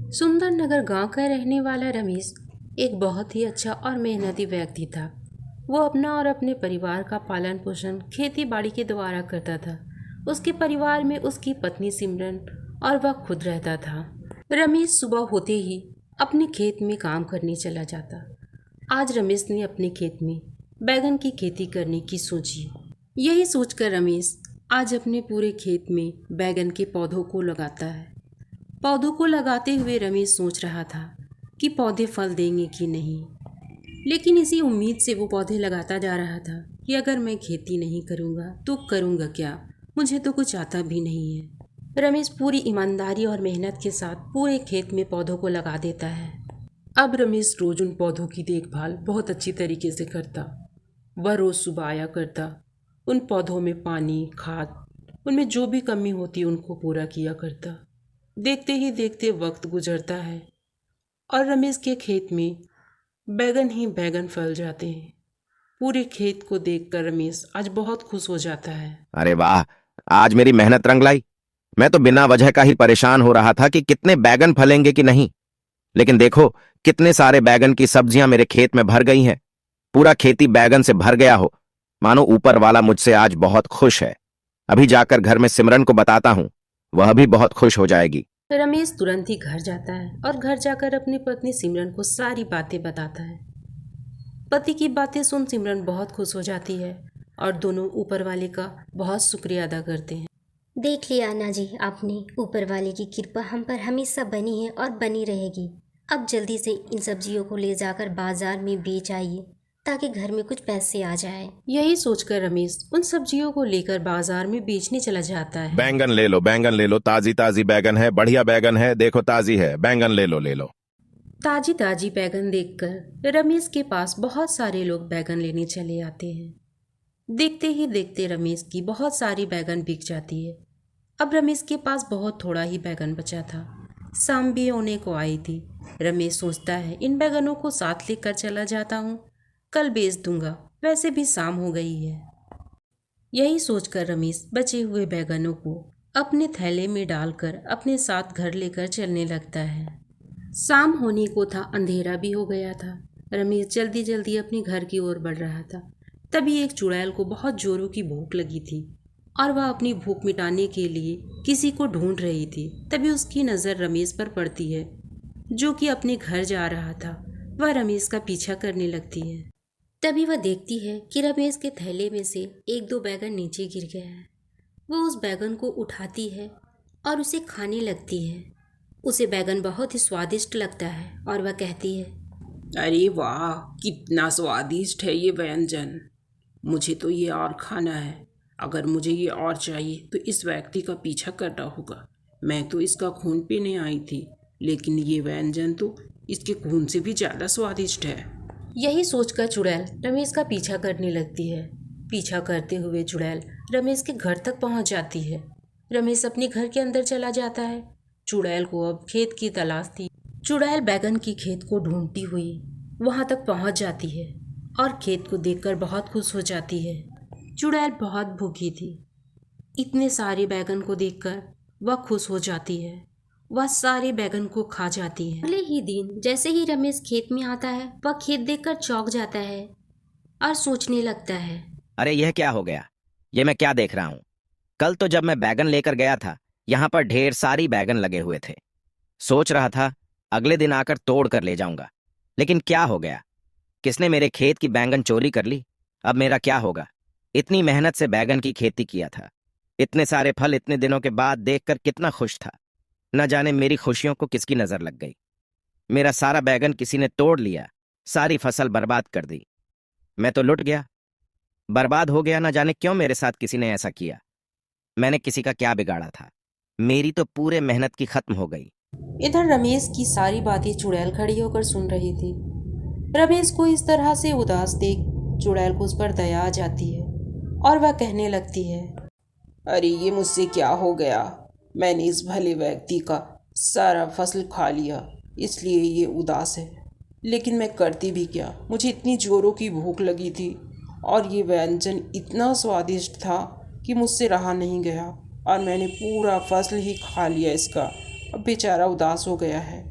सुंदर नगर गांव का रहने वाला रमेश एक बहुत ही अच्छा और मेहनती व्यक्ति था। वो अपना और अपने परिवार का पालन पोषण खेती बाड़ी के द्वारा करता था। उसके परिवार में उसकी पत्नी सिमरन और वह खुद रहता था। रमेश सुबह होते ही अपने खेत में काम करने चला जाता। आज रमेश ने अपने खेत में बैगन की खेती करने की सोची। यही सोचकर रमेश आज अपने पूरे खेत में बैगन के पौधों को लगाता है। पौधों को लगाते हुए रमेश सोच रहा था कि पौधे फल देंगे कि नहीं, लेकिन इसी उम्मीद से वो पौधे लगाता जा रहा था कि अगर मैं खेती नहीं करूँगा तो करूँगा क्या, मुझे तो कुछ आता भी नहीं है। रमेश पूरी ईमानदारी और मेहनत के साथ पूरे खेत में पौधों को लगा देता है। अब रमेश रोज उन पौधों की देखभाल बहुत अच्छी तरीके से करता। वह रोज सुबह आया करता, उन पौधों में पानी, खाद, उनमें जो भी कमी होती उनको पूरा किया करता। देखते ही देखते वक्त गुजरता है और रमेश के खेत में बैगन ही बैगन फल जाते हैं। पूरे खेत को देखकर रमेश आज बहुत खुश हो जाता है। अरे वाह, आज मेरी मेहनत रंग लाई। मैं तो बिना वजह का ही परेशान हो रहा था कि कितने बैगन फलेंगे कि नहीं। लेकिन देखो, कितने सारे बैगन की सब्जियां मेरे खेत में भर गई हैं। पूरा खेती बैगन से भर गया हो। मानो ऊपर वाला मुझसे आज बहुत खुश है। अभी जाकर घर में सिमरन को बताता हूं, वह भी बहुत खुश हो जाएगी। रमेश तुरंत ही घर जाता है और घर जाकर अपनी पत्नी सिमरन को सारी बातें बताता है। पति की बातें सुन सिमरन बहुत खुश हो जाती है और दोनों ऊपर वाले का बहुत शुक्रिया अदा करते हैं। देख लिया अन्ना जी, आपने ऊपर वाले की कृपा हम पर हमेशा बनी है और बनी रहेगी। अब जल्दी से इन सब्जियों को ले जाकर बाजार में बेच आइए ताकि घर में कुछ पैसे आ जाए। यही सोचकर रमेश उन सब्जियों को लेकर बाजार में बेचने चला जाता है। बैंगन ले लो, ताजी ताजी बैगन है, बढ़िया बैगन है, देखो ताजी है, बैंगन ले लो। ताजी ताजी बैगन देखकर रमेश के पास बहुत सारे लोग बैगन लेने चले आते हैं। देखते ही देखते रमेश की बहुत सारी बैगन बिक जाती है। अब रमेश के पास बहुत थोड़ा ही बैगन बचा था। शाम भी होने को आई थी। रमेश सोचता है इन बैगनों को साथ लेकर चला जाता हूँ, कल बेच दूंगा, वैसे भी शाम हो गई है। यही सोचकर रमेश बचे हुए बैगनों को अपने थैले में डालकर अपने साथ घर लेकर चलने लगता है। शाम होने को था, अंधेरा भी हो गया था। रमेश जल्दी जल्दी अपने घर की ओर बढ़ रहा था। तभी एक चुड़ैल को बहुत जोरों की भूख लगी थी और वह अपनी भूख मिटाने के लिए किसी को ढूंढ रही थी। तभी उसकी नज़र रमेश पर पड़ती है, जो कि अपने घर जा रहा था। वह रमेश का पीछा करने लगती है। तभी वह देखती है कि रमेश के थैले में से एक दो बैगन नीचे गिर गया है। वो उस बैगन को उठाती है और उसे खाने लगती है। उसे बैगन बहुत ही स्वादिष्ट लगता है और वह कहती है, अरे वाह, कितना स्वादिष्ट है ये व्यंजन। मुझे तो ये और खाना है। अगर मुझे ये और चाहिए तो इस व्यक्ति का पीछा करना होगा। मैं तो इसका खून पीने आई थी, लेकिन ये व्यंजन तो इसके खून से भी ज़्यादा स्वादिष्ट है। यही सोचकर चुड़ैल रमेश का पीछा करने लगती है। पीछा करते हुए चुड़ैल रमेश के घर तक पहुंच जाती है। रमेश अपने घर के अंदर चला जाता है। चुड़ैल को अब खेत की तलाश थी। चुड़ैल बैगन की खेत को ढूंढती हुई वहां तक पहुंच जाती है और खेत को देखकर बहुत खुश हो जाती है। चुड़ैल बहुत भूखी थी। इतने सारे बैगन को देखकर वह खुश हो जाती है। वह सारे बैगन को खा जाती है। अगले ही दिन जैसे ही रमेश खेत में आता है, वह खेत देखकर चौंक जाता है और सोचने लगता है, अरे यह क्या हो गया? ये मैं क्या देख रहा हूँ? कल तो जब मैं बैगन लेकर गया था, यहाँ पर ढेर सारी बैगन लगे हुए थे। सोच रहा था अगले दिन आकर तोड़ कर ले जाऊंगा, लेकिन क्या हो गया? किसने मेरे खेत की बैगन चोरी कर ली? अब मेरा क्या होगा? इतनी मेहनत से बैगन की खेती किया था। इतने सारे फल इतने दिनों के बाद देखकर कितना खुश था। न जाने मेरी खुशियों को किसकी नजर लग गई। मेरा सारा बैगन किसी ने तोड़ लिया, सारी फसल बर्बाद कर दी। मैं तो लुट गया, बर्बाद हो गया। न जाने क्यों मेरे साथ किसी ने ऐसा किया। मैंने किसी का क्या बिगाड़ा था? मेरी तो पूरे मेहनत की खत्म हो गई। इधर रमेश की सारी बातें चुड़ैल खड़ी होकर सुन रही थी। रमेश को इस तरह से उदास देख चुड़ैल को उस पर दया आ जाती है और वह कहने लगती है, अरे ये मुझसे क्या हो गया? मैंने इस भले व्यक्ति का सारा फसल खा लिया, इसलिए ये उदास है। लेकिन मैं करती भी क्या? मुझे इतनी जोरों की भूख लगी थी और ये व्यंजन इतना स्वादिष्ट था कि मुझसे रहा नहीं गया और मैंने पूरा फसल ही खा लिया इसका। अब बेचारा उदास हो गया है।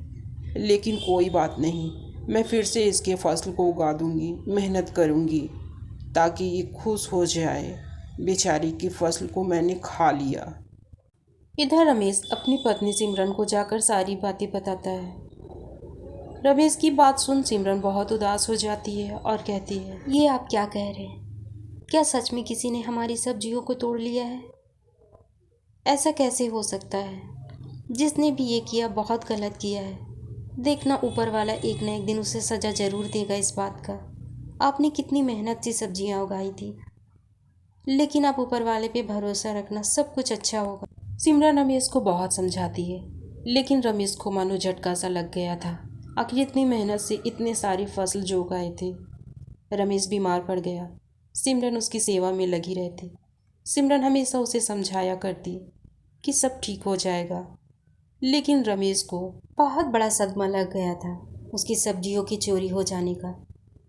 लेकिन कोई बात नहीं, मैं फिर से इसके फसल को उगा दूंगी, मेहनत करूंगी ताकि ये खुश हो जाए। बेचारी की फसल को मैंने खा लिया। इधर रमेश अपनी पत्नी सिमरन को जाकर सारी बातें बताता है। रमेश की बात सुन सिमरन बहुत उदास हो जाती है और कहती है, ये आप क्या कह रहे हैं? क्या सच में किसी ने हमारी सब्जियों को तोड़ लिया है? ऐसा कैसे हो सकता है? जिसने भी ये किया बहुत गलत किया है। देखना ऊपर वाला एक न एक दिन उसे सज़ा ज़रूर देगा इस बात का। आपने कितनी मेहनत से सब्जियां उगाई थी, लेकिन आप ऊपर वाले पे भरोसा रखना, सब कुछ अच्छा होगा। सिमरन रमेश को बहुत समझाती है, लेकिन रमेश को मानो झटका सा लग गया था। आखिर इतनी मेहनत से इतने सारी फसल जो उगाए थे। रमेश बीमार पड़ गया। सिमरन उसकी सेवा में लगी रहती। सिमरन हमेशा उसे समझाया करती कि सब ठीक हो जाएगा, लेकिन रमेश को बहुत बड़ा सदमा लग गया था उसकी सब्जियों की चोरी हो जाने का,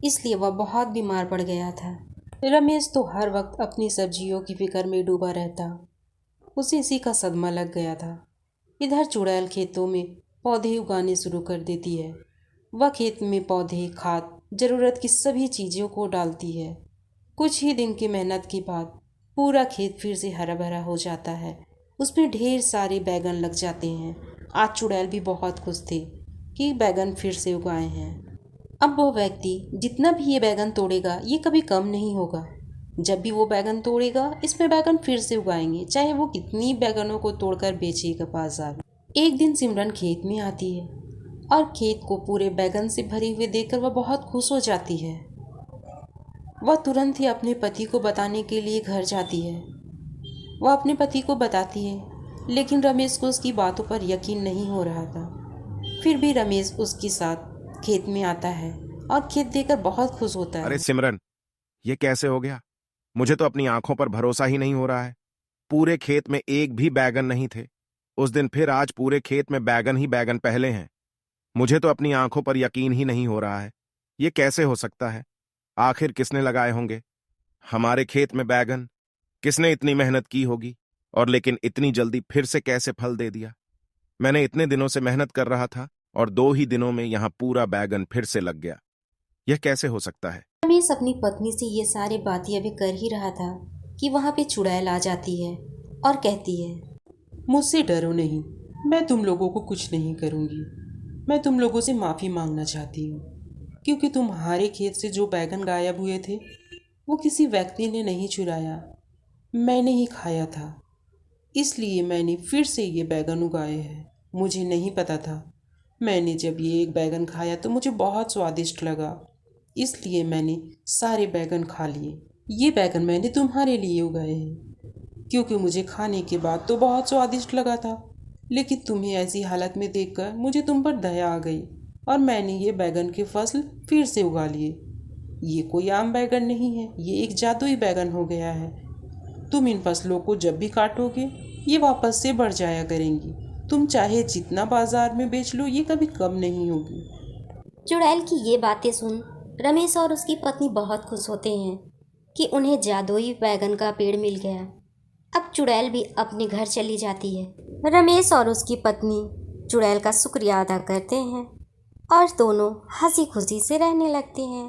इसलिए वह बहुत बीमार पड़ गया था। रमेश तो हर वक्त अपनी सब्जियों की फिक्र में डूबा रहता। उसे इसी का सदमा लग गया था। इधर चुड़ैल खेतों में पौधे उगाने शुरू कर देती है। वह खेत में पौधे, खाद, ज़रूरत की सभी चीज़ों को डालती है। कुछ ही दिन की मेहनत के बाद पूरा खेत फिर से हरा भरा हो जाता है। उसमें ढेर सारे बैगन लग जाते हैं। आज चुड़ैल भी बहुत खुश थे कि बैगन फिर से उगाए हैं। अब वो व्यक्ति जितना भी ये बैगन तोड़ेगा ये कभी कम नहीं होगा। जब भी वो बैगन तोड़ेगा इसमें बैगन फिर से उगाएंगे, चाहे वो कितनी बैगनों को तोड़कर बेचेगा बाजार में। एक दिन सिमरन खेत में आती है और खेत को पूरे बैगन से भरे हुए देखकर वह बहुत खुश हो जाती है। वह तुरंत ही अपने पति को बताने के लिए घर जाती है। वह अपने पति को बताती है, लेकिन रमेश को उसकी बातों पर यकीन नहीं हो रहा था। फिर भी रमेश उसके साथ खेत में आता है और खेत देखकर बहुत खुश होता है। अरे सिमरन, ये कैसे हो गया? मुझे तो अपनी आंखों पर भरोसा ही नहीं हो रहा है। पूरे खेत में एक भी बैगन नहीं थे। उस दिन फिर आज पूरे खेत में बैगन ही बैगन पहले हैं। मुझे तो अपनी आंखों पर यकीन ही नहीं हो रहा है। ये कैसे हो सकता है? आखिर किसने लगाए होंगे हमारे खेत में बैगन? किसने इतनी मेहनत की होगी? और लेकिन इतनी जल्दी फिर से कैसे फल दे दिया? मैंने इतने दिनों से मेहनत कर रहा था और 2 ही दिनों में यहाँ पूरा बैगन फिर से लग गया। यह कैसे हो सकता है? रमेश अपनी पत्नी से ये सारी बातें अभी कर ही रहा था कि वहाँ पे चुड़ैल आ जाती है और कहती है, मुझसे डरो नहीं, मैं तुम लोगों को कुछ नहीं करूँगी। मैं तुम लोगों से माफ़ी मांगना चाहती हूँ, क्योंकि तुम्हारे खेत से जो बैगन गायब हुए थे वो किसी व्यक्ति ने नहीं चुराया, मैंने ही खाया था। इसलिए मैंने फिर से ये बैगन उगाए हैं। मुझे नहीं पता था। मैंने जब ये एक बैगन खाया तो मुझे बहुत स्वादिष्ट लगा, इसलिए मैंने सारे बैगन खा लिए। ये बैगन मैंने तुम्हारे लिए उगाए हैं, क्योंकि मुझे खाने के बाद तो बहुत स्वादिष्ट लगा था, लेकिन तुम्हें ऐसी हालत में देखकर मुझे तुम पर दया आ गई और मैंने ये बैगन की फसल फिर से उगा लिए। ये कोई आम बैगन नहीं है, ये एक जादुई बैगन हो गया है। तुम इन फसलों को जब भी काटोगे ये वापस से बढ़ जाया करेंगी। तुम चाहे जितना बाजार में बेच लो, ये कभी कम नहीं होगी। चुड़ैल की ये बातें सुन रमेश और उसकी पत्नी बहुत खुश होते हैं कि उन्हें जादुई बैगन का पेड़ मिल गया। अब चुड़ैल भी अपने घर चली जाती है। रमेश और उसकी पत्नी चुड़ैल का शुक्रिया अदा करते हैं और दोनों हंसी खुशी से रहने लगते हैं।